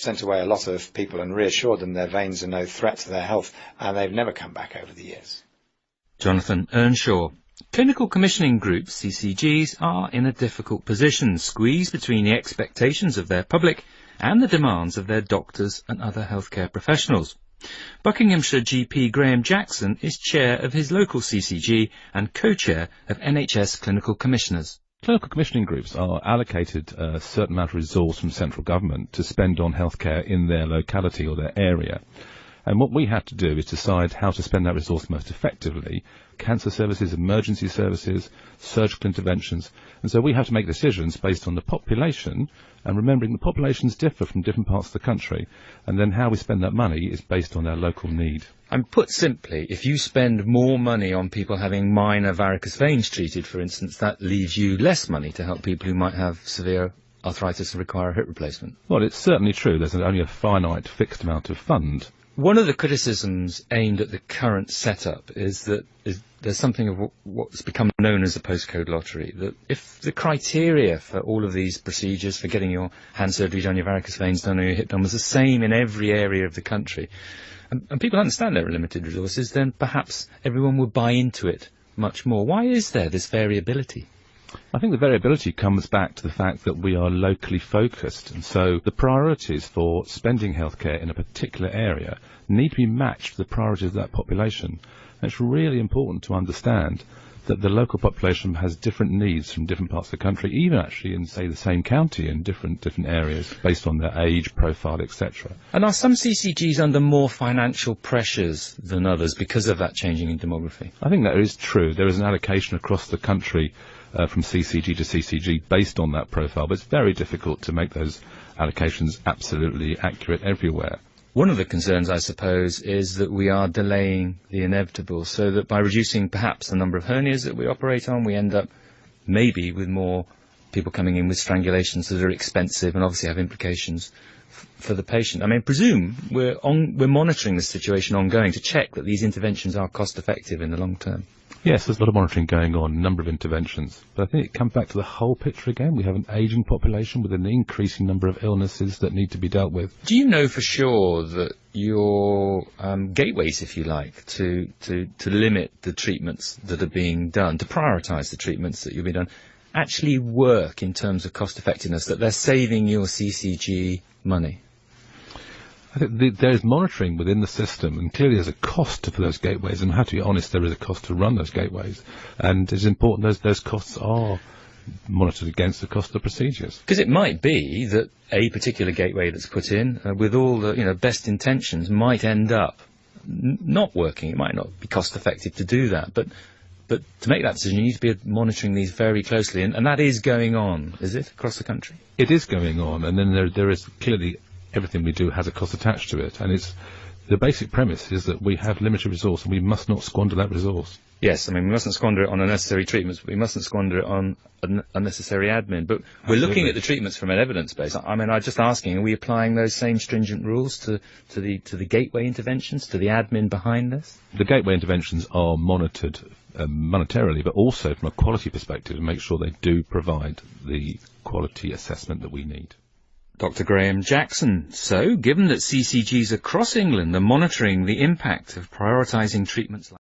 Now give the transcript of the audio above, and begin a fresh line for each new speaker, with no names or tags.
sent away a lot of people and reassured them their veins are no threat to their health, and they've never come back over the years.
Jonathan Earnshaw. Clinical commissioning groups, CCGs, are in a difficult position, squeezed between the expectations of their public and the demands of their doctors and other healthcare professionals. Buckinghamshire GP Graham Jackson is chair of his local CCG and co-chair of NHS Clinical Commissioners.
Clinical commissioning groups are allocated a certain amount of resource from central government to spend on healthcare in their locality or their area. And what we have to do is decide how to spend that resource most effectively. Cancer services, emergency services, surgical interventions. And so we have to make decisions based on the population, and remembering the populations differ from different parts of the country. And then how we spend that money is based on our local need.
And put simply, if you spend more money on people having minor varicose veins treated, for instance, that leaves you less money to help people who might have severe arthritis and require a hip replacement.
Well, it's certainly true. There's only a finite, fixed amount of fund.
One of the criticisms aimed at the current setup is that there's something of what's become known as a postcode lottery, that if the criteria for all of these procedures, for getting your hand surgery done, your varicose veins done, or your hip done, was the same in every area of the country, and people understand there are limited resources, then perhaps everyone would buy into it much more. Why is there this variability?
I think the variability comes back to the fact that we are locally focused, and so the priorities for spending healthcare in a particular area need to be matched to the priorities of that population. And it's really important to understand that the local population has different needs from different parts of the country, even actually in, say, the same county in different areas, based on their age, profile, etc.
And are some CCGs under more financial pressures than others because of that changing in demography?
I think that is true. There is an allocation across the country from CCG to CCG based on that profile, but it's very difficult to make those allocations absolutely accurate everywhere.
One of the concerns, I suppose, is that we are delaying the inevitable, so that by reducing perhaps the number of hernias that we operate on, we end up maybe with more people coming in with strangulations that are expensive and obviously have implications for the patient. I mean, presume we're monitoring the situation ongoing to check that these interventions are cost effective in the long term.
Yes, there's a lot of monitoring going on, a number of interventions. But I think it comes back to the whole picture again. We have an ageing population with an increasing number of illnesses that need to be dealt with.
Do you know for sure that your gateways, if you like, to limit the treatments that are being done, to prioritise the treatments that you'll be done, actually work in terms of cost effectiveness, that they're saving your CCG money?
I think there is monitoring within the system, and clearly there's a cost for those gateways, and I have to be honest, there is a cost to run those gateways, and it's important those costs are monitored against the cost of the procedures.
Because it might be that a particular gateway that's put in, with all the best intentions, might end up not working. It might not be cost effective to do that, but to make that decision, you need to be monitoring these very closely, and that is going on, is it, across the country? It
is going on, and then there is clearly everything we do has a cost attached to it, and it's the basic premise is that we have limited resource and we must not squander that resource.
Yes, I mean, we mustn't squander it on unnecessary treatments, but we mustn't squander it on unnecessary admin. But we're looking at the treatments from an evidence base. I mean, I'm just asking, are we applying those same stringent rules to the gateway interventions, to the admin behind this?
The gateway interventions are monitored monetarily, but also from a quality perspective, to make sure they do provide the quality assessment that we need.
Dr. Graham Jackson. So, given that CCGs across England are monitoring the impact of prioritising treatments like